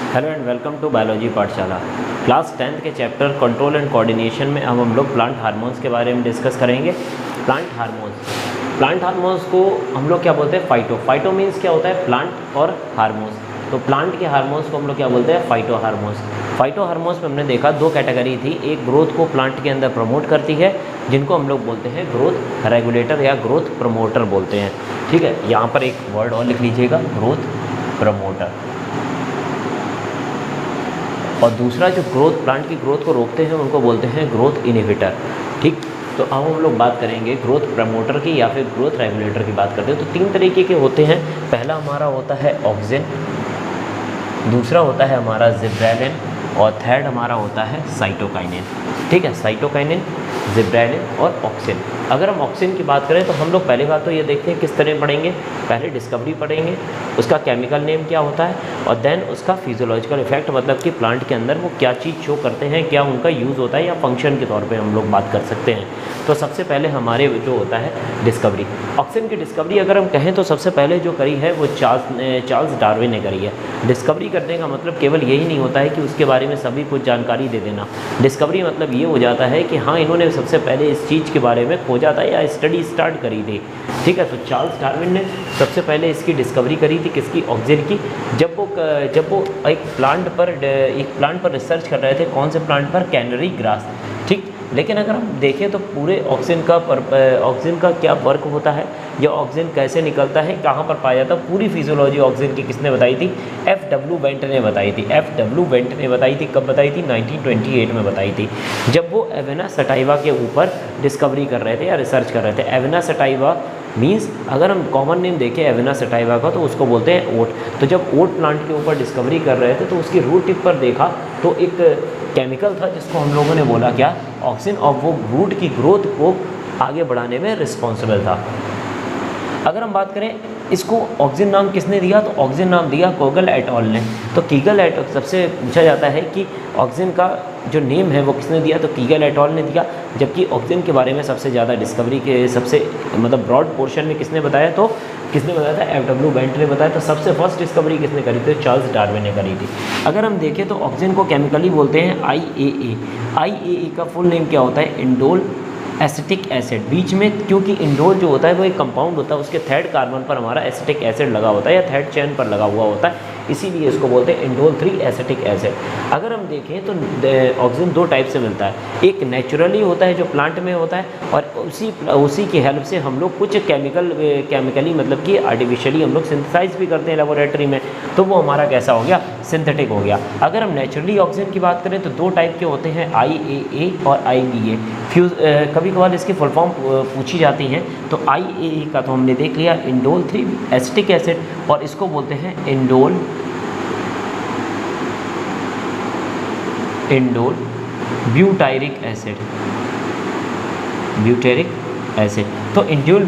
Hello and welcome to biology पाठशाला। Class 10th के chapter control and coordination में अब हम लोग प्लांट हार्मोन्स के बारे में डिस्कस करेंगे। प्लांट हार्मोन्स को हम लोग क्या बोलते हैं? फाइटो मीन्स क्या होता है? प्लांट और हार्मोन्स। तो प्लांट के हार्मोन्स को हम लोग क्या बोलते हैं? फाइटो हार्मोन्स में हमने देखा दो कैटेगरी थी। एक ग्रोथ को प्लांट के अंदर प्रमोट करती है, जिनको हम लोग बोलते हैं ग्रोथ रेगुलेटर या ग्रोथ प्रमोटर बोलते हैं। ठीक है, यहाँ पर एक वर्ड और लिख लीजिएगा, ग्रोथ प्रमोटर। और दूसरा जो प्लांट की ग्रोथ को रोकते हैं उनको बोलते हैं ग्रोथ इनहिबिटर। ठीक, तो अब हम लोग बात करेंगे ग्रोथ प्रमोटर की या फिर ग्रोथ रेगुलेटर की बात करते हैं। तो तीन तरीके के होते हैं। पहला हमारा होता है ऑक्सिन, दूसरा होता है हमारा जिब्रेलिन और थर्ड हमारा होता है साइटोकाइनिन। ठीक है, साइटोकाइनिन, जिब्रेलिन और ऑक्सिन। अगर हम ऑक्सिन की बात करें तो हम लोग पहली बात तो ये देखते हैं किस तरह पढ़ेंगे। पहले डिस्कवरी पढ़ेंगे, उसका केमिकल नेम क्या होता है, और देन उसका फिजियोलॉजिकल इफेक्ट, मतलब कि प्लांट के अंदर वो क्या चीज़ शो करते हैं, क्या उनका यूज़ होता है या फंक्शन के तौर पे हम लोग बात कर सकते हैं। तो सबसे पहले हमारे जो होता है डिस्कवरी, ऑक्सिन की डिस्कवरी अगर हम कहें तो सबसे पहले जो करी है वो चार्ल्स डार्विन ने करी है। डिस्कवरी करने का मतलब केवल यही नहीं होता है कि उसके बारे में सभी कुछ जानकारी दे देना। डिस्कवरी मतलब ये हो जाता है कि हाँ, इन्होंने सबसे पहले इस चीज़ के बारे में खोजा था या स्टडी स्टार्ट करी थी। ठीक है, तो चार्ल्स डार्विन ने सबसे पहले इसकी डिस्कवरी करी थी, किसकी? ऑक्सिन की। जब वो एक प्लांट पर रिसर्च कर रहे थे। कौन से प्लांट पर? Canary grass. ठीक, लेकिन अगर हम देखें तो पूरे ऑक्सिन का क्या वर्क होता है, या ऑक्सिन कैसे निकलता है, कहाँ पर पाया जाता है, पूरी फिजियोलॉजी ऑक्सिन की किसने बताई थी? F.W. बेंट ने बताई थी। F.W. बेंट ने बताई थी। कब बताई थी? 1928 में बताई थी, जब वो एवेना सटाइवा के ऊपर डिस्कवरी कर रहे थे या रिसर्च कर रहे थे। एवेना सटाइवा मीन्स अगर हम कॉमन नेम देखें एवेना सटाइवा का तो उसको बोलते हैं ओट। तो जब ओट प्लांट के ऊपर डिस्कवरी कर रहे थे तो उसकी रूट टिप पर देखा तो एक केमिकल था जिसको हम लोगों ने बोला क्या? ऑक्सिन। और वो रूट की ग्रोथ को आगे बढ़ाने में रिस्पॉन्सिबल था। अगर हम बात करें इसको ऑक्सिन नाम किसने दिया, तो ऑक्सिन नाम दिया कीगल एट अल ने। तो कीगल एट सबसे पूछा जाता है कि ऑक्सिन का जो नेम है वो किसने दिया, तो कीगल एट अल ने दिया। जबकि ऑक्सिन के बारे में सबसे ज़्यादा डिस्कवरी के सबसे मतलब ब्रॉड पोर्शन में किसने बताया, तो किसने बताया था? F.W. बेंट ने बताया। तो सबसे फर्स्ट डिस्कवरी किसने करी थी? चार्ल्स डार्विन ने करी थी। अगर हम देखें तो ऑक्सिन को केमिकली बोलते हैं IAA। IAA का फुल नेम क्या होता है? Indole acetic acid. बीच में क्योंकि इंडोल जो होता है वो एक कंपाउंड होता है, उसके थर्ड कार्बन पर हमारा एसिटिक एसिड लगा होता है या थर्ड चेन पर लगा हुआ होता है, इसीलिए इसको बोलते हैं इंडोल 3 एसिटिक एसिड। अगर हम देखें तो ऑक्सिन दो टाइप से मिलता है। एक नेचुरली होता है जो प्लांट में होता है, और उसी की हेल्प से हम लोग कुछ केमिकली मतलब कि आर्टिफिशियली हम लोग सिंथेसाइज भी करते हैं लेबोरेटरी में, तो वो हमारा कैसा हो गया? सिंथेटिक हो गया। अगर हम नेचुरली ऑक्सिन की बात करें तो दो टाइप के होते हैं, IAA और IBA। कभी कभार इसकी फुल फॉर्म पूछी जाती हैं। तो IAA का तो हमने देख लिया, इंडोल 3 एसिटिक एसिड, और इसको बोलते हैं इंडोल ब्यूटायरिक एसिड। तो इंडोल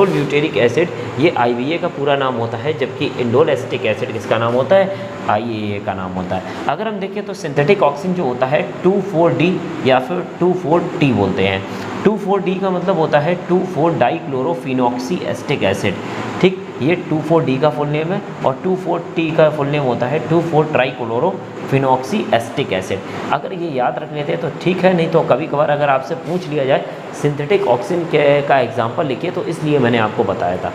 ब्यूटेरिक एसिड ये IBA का पूरा नाम होता है, जबकि इंडोल एसिटिक एसिड किसका नाम होता है? IAA का नाम होता है। अगर हम देखें तो सिंथेटिक ऑक्सिन जो होता है 2,4-D या फिर 2,4-T बोलते हैं। 2,4-D का मतलब होता है 2,4-डाइक्लोरोफिनॉक्सी एसिटिक एसिड। ठीक, ये 2,4-D का फुल नेम है, और 2,4-T का फुल नेम होता है 2,4-ट्राइक्लोरोफिनॉक्सी एसिटिक एसिड। अगर ये याद रख लेते हैं तो ठीक है, नहीं तो कभी कभार अगर आपसे पूछ लिया जाए सिंथेटिक ऑक्सिन का एग्जाम्पल लिखिए, तो इसलिए मैंने आपको बताया था।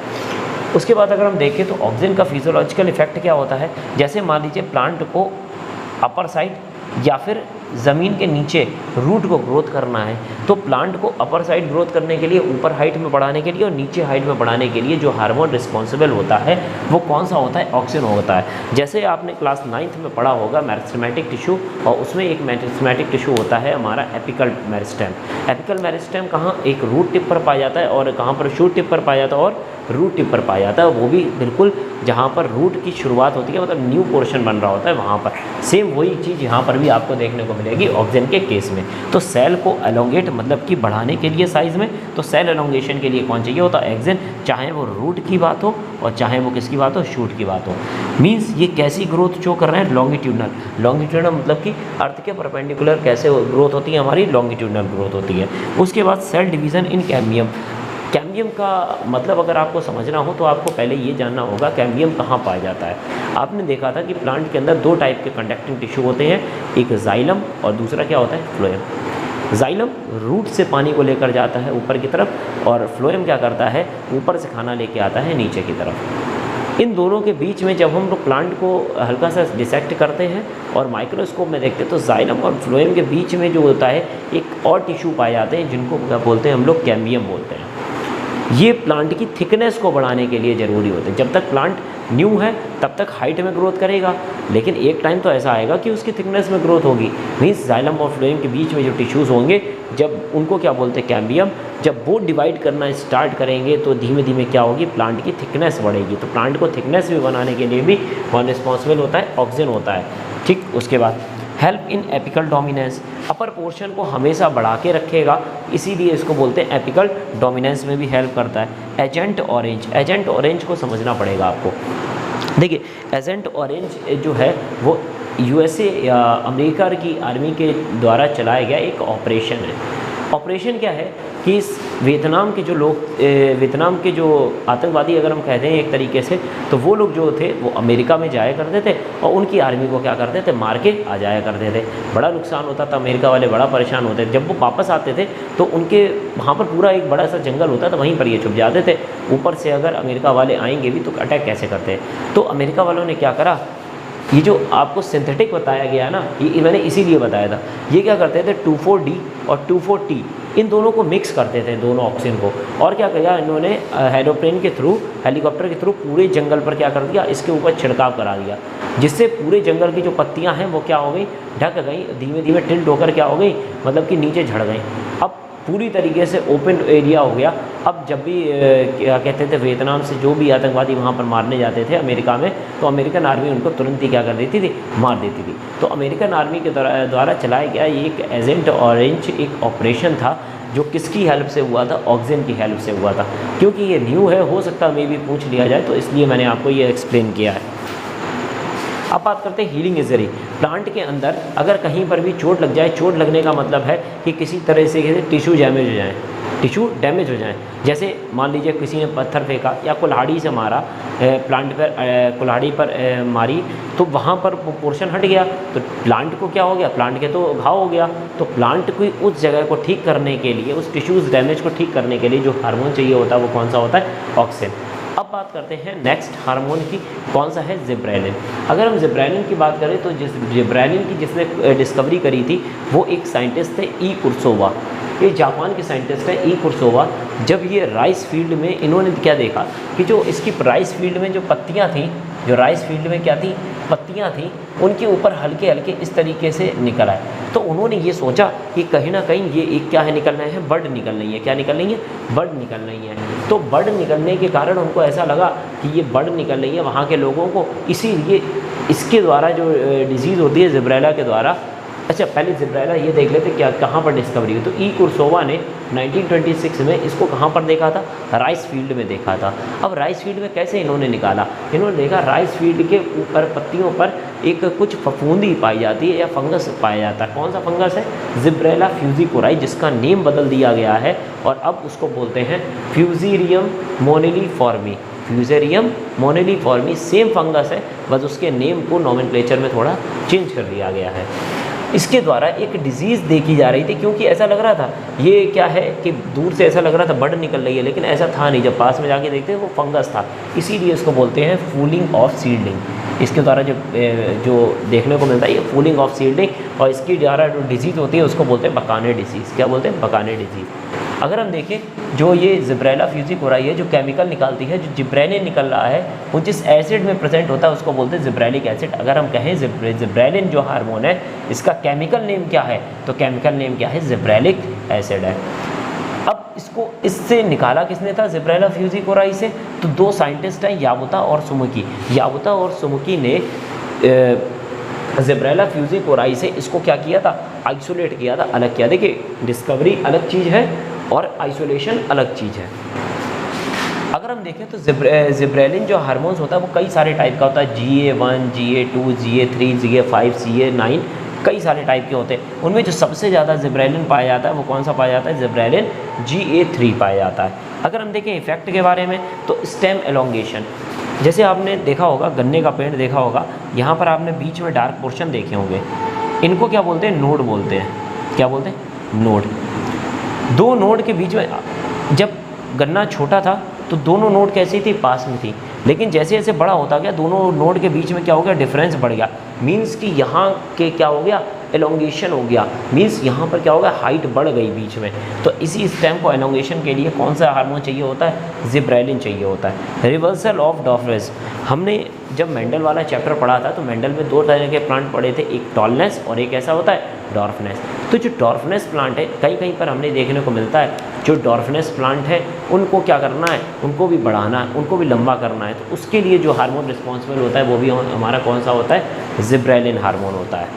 उसके बाद अगर हम देखें तो ऑक्सिन का फिजियोलॉजिकल इफेक्ट क्या होता है। जैसे मान लीजिए प्लांट को अपर साइड या फिर ज़मीन के नीचे रूट को ग्रोथ करना है, तो प्लांट को अपर साइड ग्रोथ करने के लिए, ऊपर हाइट में बढ़ाने के लिए और नीचे हाइट में बढ़ाने के लिए जो हार्मोन रिस्पॉन्सिबल होता है वो कौन सा होता है? ऑक्सिन होता है। जैसे आपने क्लास 9th में पढ़ा होगा मेरिस्टेमेटिक टिश्यू, और उसमें एक मेरिस्टेमेटिक टिश्यू होता है हमारा एपिकल मेरिस्टेम। एपिकल मेरिस्टेम कहाँ? एक रूट टिप पर पाया जाता है, और कहाँ पर? शूट टिप पर पाया जाता है और रूट टिप पर पाया जाता है। वो भी बिल्कुल जहाँ पर रूट की शुरुआत होती है, मतलब न्यू पोर्शन बन रहा होता है वहाँ पर। सेम वही चीज़ यहाँ पर भी आपको देखने को मिलेगी ऑक्सिन के केस में। तो सेल को एलोंगेट मतलब कि बढ़ाने के लिए साइज़ में, तो सेल एलोंगेशन के लिए कौन चाहिए होता है? ऑक्सिन। चाहे वो रूट की बात हो और चाहे वो किसकी बात हो? शूट की बात हो। मीन्स ये कैसी ग्रोथ शो कर रहे हैं? लॉन्गिट्यूडनल मतलब कि अर्थ के परपेंडिकुलर कैसे ग्रोथ होती है? हमारी लॉन्गिट्यूडनल ग्रोथ होती है। उसके बाद cell division in cambium. Cambium का मतलब अगर आपको समझना हो तो आपको पहले ये जानना होगा कैम्बियम कहाँ पाया जाता है। आपने देखा था कि प्लांट के अंदर दो टाइप के कंडक्टिंग टिश्यू होते हैं, एक जाइलम और दूसरा क्या होता है, फ्लोएम। जाइलम रूट से पानी को लेकर जाता है ऊपर की तरफ और फ्लोएम क्या करता है, ऊपर से खाना लेके आता है नीचे की तरफ। इन दोनों के बीच में जब हम लोग प्लांट को हल्का सा डिसेक्ट करते हैं और माइक्रोस्कोप में देखते हैं तो जाइलम और फ्लोएम के बीच में जो होता है एक और टिश्यू पाए जाते हैं जिनको क्या बोलते हैं हम लोग, कैम्बियम बोलते हैं। ये प्लांट की थिकनेस को बढ़ाने के लिए ज़रूरी होते हैं। जब तक प्लांट न्यू है तब तक हाइट में ग्रोथ करेगा, लेकिन एक टाइम तो ऐसा आएगा कि उसकी थिकनेस में ग्रोथ होगी। मीन्स जाइलम और फ्लोएम के बीच में जो टिश्यूज़ होंगे, जब उनको क्या बोलते हैं, कैम्बियम, जब वो डिवाइड करना स्टार्ट करेंगे तो धीमे धीमे क्या होगी, प्लांट की थिकनेस बढ़ेगी। तो प्लांट को थिकनेस भी बनाने के लिए भी कौन रिस्पॉन्सिबल होता है, ऑक्सीजन होता है। ठीक, उसके बाद help in apical dominance, upper portion को हमेशा बढ़ा के रखेगा, इसीलिए इसको बोलते हैं एपिकल डोमिनेंस में भी हेल्प करता है। एजेंट ऑरेंज, एजेंट ऑरेंज को समझना पड़ेगा आपको। देखिए एजेंट ऑरेंज जो है वो यूएसए या अमेरिका की आर्मी के द्वारा चलाया गया एक ऑपरेशन है। ऑपरेशन क्या है कि इस वियतनाम के जो लोग, वियतनाम के जो आतंकवादी अगर हम कहते हैं एक तरीके से, तो वो लोग जो थे वो अमेरिका में जाया करते थे और उनकी आर्मी को क्या करते थे, मार के आ जाया करते थे। बड़ा नुकसान होता था, अमेरिका वाले बड़ा परेशान होते थे। जब वो वापस आते थे तो उनके वहाँ पर पूरा एक बड़ा सा जंगल होता था, वहीं पर ये छुप जाते थे। ऊपर से अगर अमेरिका वाले आएंगे भी तो अटैक कैसे करते हैं। तो अमेरिका वालों ने क्या करा, ये जो आपको सिंथेटिक बताया गया ना, ये मैंने इसीलिए बताया था। ये क्या करते थे, 2,4-D और 2,4-T इन दोनों को मिक्स करते थे, दोनों ऑक्सीजन को। और क्या किया इन्होंने, एरोप्लेन के थ्रू, हेलीकॉप्टर के थ्रू पूरे जंगल पर क्या कर दिया, इसके ऊपर छिड़काव करा दिया, जिससे पूरे जंगल की जो पत्तियां हैं वो क्या हो गई, ढक गई, धीमे धीमे टिल्ट होकर क्या हो गई, मतलब कि नीचे झड़ गई। अब पूरी तरीके से ओपन एरिया हो गया। अब जब भी क्या कहते थे, वियतनाम से जो भी आतंकवादी वहाँ पर मारने जाते थे अमेरिका में, तो अमेरिकन आर्मी उनको तुरंत ही क्या कर देती थी, मार देती थी। तो अमेरिकन आर्मी के द्वारा चलाया गया ये एक एजेंट ऑरेंज एक ऑपरेशन था, जो किसकी हेल्प से हुआ था, ऑक्सीजन की हेल्प से हुआ था। क्योंकि ये न्यू है, हो सकता है मे भी पूछ लिया जाए, तो इसलिए मैंने आपको ये एक्सप्लेन किया है। अब बात करते हैं हीलिंग इंजरी। प्लांट के अंदर अगर कहीं पर भी चोट लग जाए, चोट लगने का मतलब है कि किसी तरह से टिश्यू डैमेज हो जाए, टिश्यू डैमेज हो जाए। जैसे मान लीजिए किसी ने पत्थर फेंका या कुल्हाड़ी से मारा, प्लांट पर कुल्हाड़ी पर मारी, तो वहाँ पर पोर्शन हट गया, तो प्लांट को क्या हो गया, प्लांट के तो घाव हो गया। तो प्लांट को उस जगह को ठीक करने के लिए, उस टिश्यूज़ डैमेज को ठीक करने के लिए जो हार्मोन चाहिए होता है वो कौन सा होता है, ऑक्सीजन। अब बात करते हैं नेक्स्ट हार्मोन की, कौन सा है, जिब्रेलिन। अगर हम जिब्रेलिन की बात करें तो जिस जिब्रेलिन की जिसने डिस्कवरी करी थी वो एक साइंटिस्ट थे, ई कुर्सोवा। ये जापान के साइंटिस्ट है ई कुर्सोवा। जब ये राइस फील्ड में इन्होंने क्या देखा कि जो इसकी राइस फील्ड में जो पत्तियां थी, जो राइस फील्ड में क्या थी, पत्तियां थी, उनके ऊपर हल्के हल्के इस तरीके से निकल आए। तो उन्होंने ये सोचा कि कहीं ना कहीं ये एक क्या है, निकल रहे हैं, बर्ड निकल रही है। क्या निकल रही है, बर्ड निकल रही है। तो बर्ड निकलने के कारण उनको ऐसा लगा कि ये बर्ड निकल रही है वहाँ के लोगों को, इसीलिए इसके द्वारा जो डिजीज़ होती है जिब्रेला के द्वारा। अच्छा पहले जिब्रेला ये देख लेते क्या कहाँ पर डिस्कवरी हुई। तो ई कुर्सोवा ने 1926 में इसको कहाँ पर देखा था, राइस फील्ड में देखा था। अब राइस फील्ड में कैसे इन्होंने निकाला, इन्होंने देखा राइस फील्ड के ऊपर पत्तियों पर एक कुछ फफूंदी पाई जाती है या फंगस पाया जाता है। कौन सा फंगस है, जिब्रेला फ्यूजिकोराई, जिसका नेम बदल दिया गया है और अब उसको बोलते हैं फ्यूजेरियम मोनेलिफॉर्मी। फ्यूजेरियम मोनेलिफॉर्मी सेम फंगस है, बस उसके नेम को नोमेनक्लेचर में थोड़ा चेंज कर दिया गया है। इसके द्वारा एक डिज़ीज़ देखी जा रही थी, क्योंकि ऐसा लग रहा था ये क्या है कि दूर से ऐसा लग रहा था बर्ड निकल रही है, लेकिन ऐसा था नहीं। जब पास में जाके देखते हैं वो फंगस था, इसीलिए इसको बोलते हैं फूलिंग ऑफ सीडलिंग। इसके द्वारा जो देखने को मिलता है ये फूलिंग ऑफ सीडलिंग, और इसकी द्वारा जो डिजीज़ होती है उसको बोलते हैं बकाने डिजीज़। क्या बोलते हैं, बकाने डिजीज़। अगर हम देखें जो ये जिब्रेला फ्यूजिकोराई है, जो केमिकल निकालती है, जो जिब्रेलिन निकल रहा है, वो जिस एसिड में प्रेजेंट होता है उसको बोलते हैं जिब्रेलिक एसिड। अगर हम कहें जिब्रेलिन जो हार्मोन है इसका केमिकल नेम क्या है, तो केमिकल नेम क्या है, जिब्रेलिक एसिड है। अब इसको इससे निकाला किसने था, जिब्रेला फ्यूजिकोराई से, तो दो साइंटिस्ट हैं, याबुता और सुमुकी। याबुता और सुमुकी ने जिब्रेला फ्यूजिकोराई से इसको क्या किया था, आइसोलेट किया था, अलग किया। देखिए डिस्कवरी अलग चीज़ है और आइसोलेशन अलग चीज़ है। अगर हम देखें तो जिब्रेलिन जो हार्मोन्स होता है वो कई सारे टाइप का होता है, GA1, GA2, GA3, GA5, GA9, कई सारे टाइप के होते हैं। उनमें जो सबसे ज़्यादा जिब्रेलिन पाया जाता है वो कौन सा पाया जाता है, जिब्रेलिन GA3 पाया जाता है। अगर हम देखें इफेक्ट के बारे में तो स्टेम एलोंगेशन, जैसे आपने देखा होगा गन्ने का पेड़ देखा होगा, यहाँ पर आपने बीच में डार्क पोर्शन देखे होंगे, इनको क्या बोलते हैं, नोड बोलते हैं। क्या बोलते हैं, नोड। दो नोड के बीच में, जब गन्ना छोटा था तो दोनों नोड कैसी थी, पास में थी, लेकिन जैसे जैसे बड़ा होता गया दोनों नोड के बीच में क्या हो गया, डिफरेंस बढ़ गया। मीन्स कि यहाँ के क्या हो गया, एलोंगेशन हो गया, मीन्स यहाँ पर क्या होगा, हाइट बढ़ गई बीच में। तो इसी स्टेम को एलोंगेशन के लिए कौन सा हार्मोन चाहिए होता है, जिब्रेलिन चाहिए होता है। रिवर्सल ऑफ डॉर्फनेस, हमने जब मेंडल वाला चैप्टर पढ़ा था तो मेंडल में दो तरह के प्लांट पढ़े थे, एक टॉलनेस और एक ऐसा होता है डॉर्फनेस। तो जो डॉर्फनेस प्लांट है कहीं कहीं पर हमने देखने को मिलता है, जो डॉर्फनेस प्लांट है उनको क्या करना है, उनको भी बढ़ाना है, उनको भी लंबा करना है। तो उसके लिए जो हार्मोन रिस्पॉन्सिबल होता है वो भी हमारा कौन सा होता है, जिब्रेलिन हार्मोन होता है।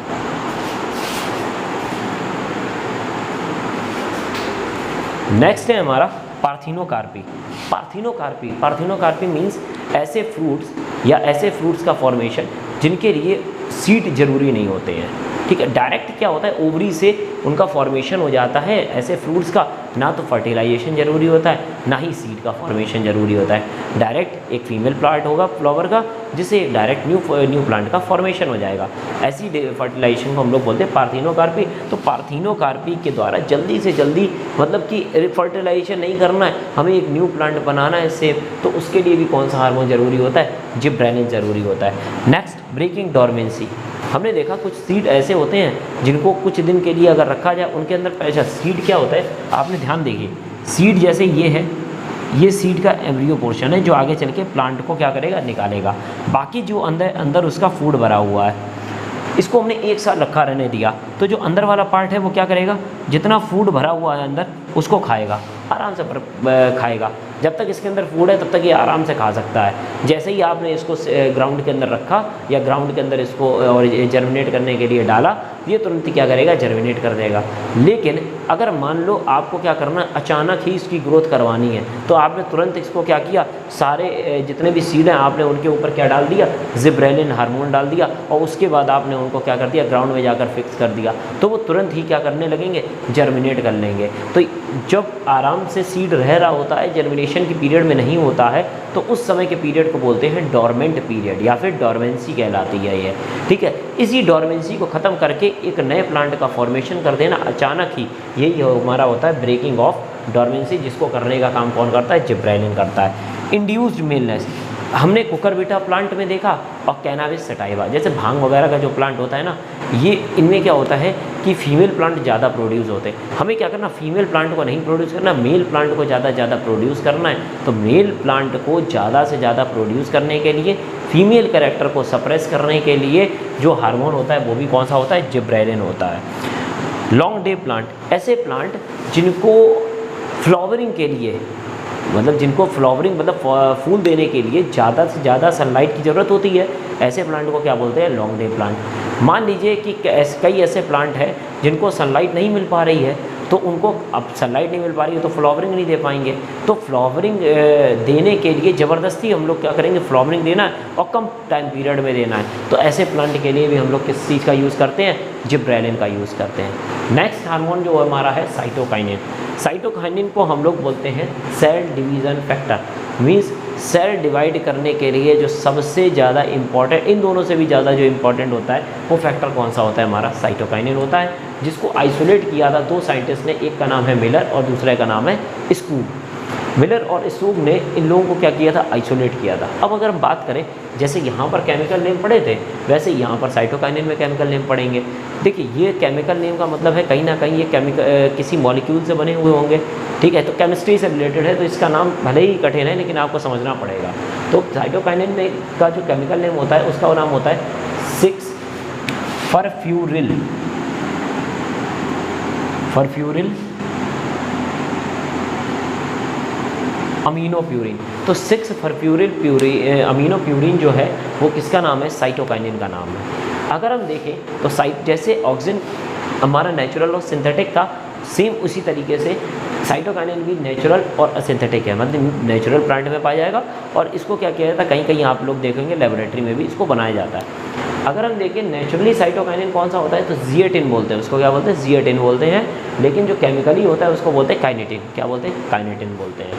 नेक्स्ट है हमारा पार्थिनोकार्पी। पार्थिनोकार्पी मीन्स ऐसे फ्रूट्स या ऐसे फ्रूट्स का फॉर्मेशन जिनके लिए सीड जरूरी नहीं होते हैं। ठीक है, डायरेक्ट क्या होता है, ओवरी से उनका फॉर्मेशन हो जाता है। ऐसे फ्रूट्स का ना तो फर्टिलाइजेशन जरूरी होता है, ना ही सीड का फॉर्मेशन जरूरी होता है। डायरेक्ट एक फीमेल प्लांट होगा फ्लावर का, जिससे डायरेक्ट न्यू प्लांट का फॉर्मेशन हो जाएगा। ऐसी फर्टिलाइजेशन को हम लोग बोलते हैं पार्थिनोकार्पी। तो पार्थिनोकार्पी के द्वारा जल्दी से जल्दी, मतलब कि फर्टिलाइजेशन नहीं करना है, हमें एक न्यू प्लांट बनाना है इससे, तो उसके लिए भी कौन सा हार्मोन जरूरी होता है, जिब्रेलिन जरूरी होता है। Next, breaking dormancy. हमने देखा कुछ सीड ऐसे होते हैं जिनको कुछ दिन के लिए अगर रखा जाए, उनके अंदर पैसा, सीड क्या होता है, आपने ध्यान देखिए, सीड जैसे ये है, ये सीड का एम्ब्रियो पोर्शन है जो आगे चल के प्लांट को क्या करेगा, निकालेगा। बाकी जो अंदर उसका फूड भरा हुआ है, इसको हमने एक साल रखा रहने दिया, तो जो अंदर वाला पार्ट है वो क्या करेगा, जितना फूड भरा हुआ है अंदर उसको खाएगा, आराम से खाएगा। जब तक इसके अंदर फूड है तब तक ये आराम से खा सकता है। जैसे ही आपने इसको ग्राउंड के अंदर रखा या ग्राउंड के अंदर इसको और जर्मिनेट करने के लिए डाला, ये तुरंत ही क्या करेगा, जर्मिनेट कर देगा। लेकिन अगर मान लो आपको क्या करना, अचानक ही इसकी ग्रोथ करवानी है, तो आपने तुरंत इसको क्या किया, सारे जितने भी सीड हैं आपने उनके ऊपर क्या डाल दिया, जिब्रेलिन हार्मोन डाल दिया, और उसके बाद आपने उनको क्या कर दिया, ग्राउंड में जाकर फिक्स कर दिया, तो वो तुरंत ही क्या करने लगेंगे, जर्मिनेट कर लेंगे। तो जब आराम से सीड रह रहा होता है, जर्मिनेशन के पीरियड में नहीं होता है, तो उस समय के पीरियड को बोलते हैं डॉर्मेंट पीरियड या फिर डॉर्मेंसी कहलाती है ये। ठीक है, इसी डॉर्मेंसी को ख़त्म करके एक नए प्लांट का फॉर्मेशन कर देना अचानक ही, यही हमारा होता है ब्रेकिंग ऑफ डॉर्मेंसी, जिसको करने का काम कौन करता है, जिब्रेलिन करता है। इंड्यूस्ड मेलनेस, हमने कुकरबिटा प्लांट में देखा और कैनाबिस सटाइवा, जैसे भांग वगैरह का जो प्लांट होता है ना, ये इनमें क्या होता है कि फीमेल प्लांट ज़्यादा प्रोड्यूस होते हैं। हमें क्या करना, फीमेल प्लांट को नहीं प्रोड्यूस करना, मेल प्लांट को ज़्यादा प्रोड्यूस करना है। तो मेल प्लांट को ज़्यादा से ज़्यादा प्रोड्यूस करने के लिए, फीमेल कैरेक्टर को सप्रेस करने के लिए जो हार्मोन होता है वो भी कौन सा होता है, जिब्रेलिन होता है। लॉन्ग डे प्लांट, ऐसे प्लांट जिनको फ्लावरिंग के लिए, मतलब जिनको फ्लावरिंग मतलब फूल देने के लिए ज़्यादा से ज़्यादा सनलाइट की ज़रूरत होती है, ऐसे प्लांट को क्या बोलते हैं, लॉन्ग डे प्लांट। मान लीजिए कि कई ऐसे प्लांट हैं जिनको सनलाइट नहीं मिल पा रही है, तो उनको, अब सनलाइट नहीं मिल पा रही है तो फ्लावरिंग नहीं दे पाएंगे, तो फ्लावरिंग देने के लिए ज़बरदस्ती हम लोग क्या करेंगे, फ्लावरिंग देना है और कम टाइम पीरियड में देना है। तो ऐसे प्लांट के लिए भी हम लोग किस चीज़ का यूज़ करते हैं, जिब्रेलिन का यूज़ करते हैं। नेक्स्ट हार्मोन जो हमारा है साइटोकाइनिन। साइटोकाइनिन को हम लोग बोलते हैं cell division factor, means cell divide करने के लिए जो सबसे ज़्यादा इम्पॉर्टेंट, इन दोनों से भी ज़्यादा जो इम्पॉर्टेंट होता है वो फैक्टर कौन सा होता है, हमारा साइटोकाइनिन होता है, जिसको आइसोलेट किया था दो साइंटिस्ट ने, एक का नाम है मिलर और दूसरे का नाम है स्कूब। मिलर और स्कूब ने इन लोगों को क्या किया था, आइसोलेट किया था। अब अगर हम बात करें, जैसे यहाँ पर केमिकल नेम पढ़े थे, वैसे यहाँ पर साइटोकाइनिन में केमिकल नेम पढ़ेंगे। देखिए, ये केमिकल नेम का मतलब है कहीं ना कहीं ये किसी मॉलिक्यूल से बने हुए होंगे। ठीक है, तो केमिस्ट्री से रिलेटेड है, तो इसका नाम भले ही कठिन है लेकिन आपको समझना पड़ेगा। तो साइटोकाइनिन में का जो केमिकल नेम होता है उसका नाम होता है 6-फरफ्यूरिल अमीनोप्यूरिन। तो 6-फरफ्यूरिल अमीनोप्यूरिन जो है वो किसका नाम है, साइटोकाइनिन का नाम है। अगर हम देखें तो जैसे ऑक्सीजन हमारा नेचुरल और सिंथेटिक था, सेम उसी तरीके से साइटोकाइनिन भी नेचुरल और सिंथेटिक है, मतलब नेचुरल प्लांट में पाया जाएगा और इसको क्या किया जाता है, कहीं कहीं आप लोग देखेंगे लेबोरेटरी में भी इसको बनाया जाता है। अगर हम देखें नेचुरली साइटोकाइनिन कौन सा होता है, तो जिएटिन बोलते हैं उसको, क्या बोलते हैं, जिएटिन बोलते हैं। लेकिन जो केमिकली होता है उसको बोलते हैं काइनेटिन, क्या बोलते हैं, काइनेटिन बोलते हैं।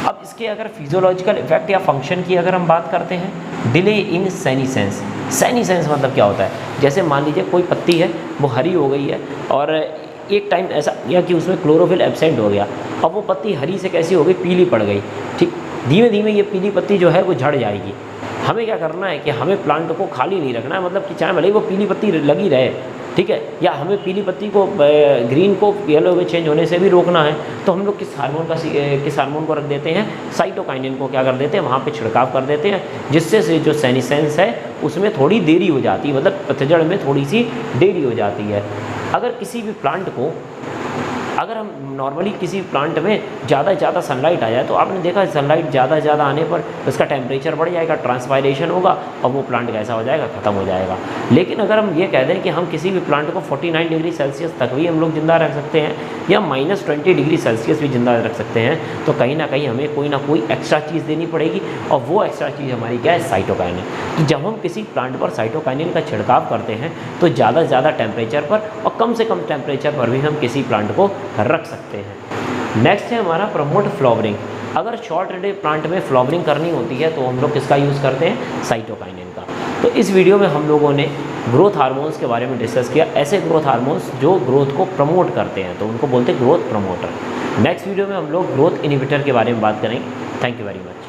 अब इसके अगर फिजियोलॉजिकल इफेक्ट या फंक्शन की अगर हम बात करते हैं, डिले इन सेनिसेंस। सेनिसेंस मतलब क्या होता है, जैसे मान लीजिए कोई पत्ती है वो हरी हो गई है और एक टाइम ऐसा या कि उसमें क्लोरोफिल एब्सेंट हो गया, अब वो पत्ती हरी से कैसी हो गई, पीली पड़ गई। ठीक, धीमे धीमे ये पीली पत्ती जो है वो झड़ जाएगी। हमें क्या करना है कि हमें प्लांट को खाली नहीं रखना है, मतलब कि चाहे भले ही वो पीली पत्ती लगी रहे, ठीक है, या हमें पीली पत्ती को ग्रीन को येलो में चेंज होने से भी रोकना है, तो हम लोग किस हार्मोन को रख देते हैं, साइटोकाइनिन को क्या कर देते हैं, वहाँ पे छिड़काव कर देते हैं, जिससे से जो सेनिसेंस है उसमें थोड़ी देरी हो जाती है, मतलब पतझड़ में थोड़ी सी देरी हो जाती है। अगर किसी भी प्लांट को, अगर हम नॉर्मली किसी प्लांट में ज़्यादा से ज़्यादा सनलाइट आ जाए, तो आपने देखा सनलाइट ज़्यादा से ज़्यादा आने पर उसका टेम्परेचर बढ़ जाएगा, ट्रांसपायरेशन होगा और वो प्लांट कैसा हो जाएगा, ख़त्म हो जाएगा। लेकिन अगर हम ये कह दें कि हम किसी भी प्लांट को 49 डिग्री सेल्सियस तक भी हम लोग ज़िंदा रख सकते हैं या -20 डिग्री सेल्सियस भी ज़िंदा रख सकते हैं, तो कहीं ना कहीं हमें कोई ना कोई एक्स्ट्रा चीज़ देनी पड़ेगी, और वो एक्स्ट्रा चीज़ हमारी क्या है, साइटोकाइनिन। तो जब हम किसी प्लांट पर साइटोकाइनिन का छिड़काव करते हैं तो ज़्यादा से ज़्यादा टेम्परेचर पर और कम से कम टेम्परेचर पर भी हम किसी प्लांट को रख सकते हैं। नेक्स्ट है हमारा प्रमोट फ्लावरिंग। अगर शॉर्ट डे प्लांट में फ्लावरिंग करनी होती है तो हम लोग किसका यूज़ करते हैं, साइटोकाइनिन का। तो इस वीडियो में हम लोगों ने ग्रोथ हार्मोन्स के बारे में डिस्कस किया, ऐसे ग्रोथ हार्मोन्स जो ग्रोथ को प्रमोट करते हैं, तो उनको बोलते हैं ग्रोथ प्रमोटर। नेक्स्ट वीडियो में हम लोग ग्रोथ इनहिबिटर के बारे में बात करेंगे। Thank you very much.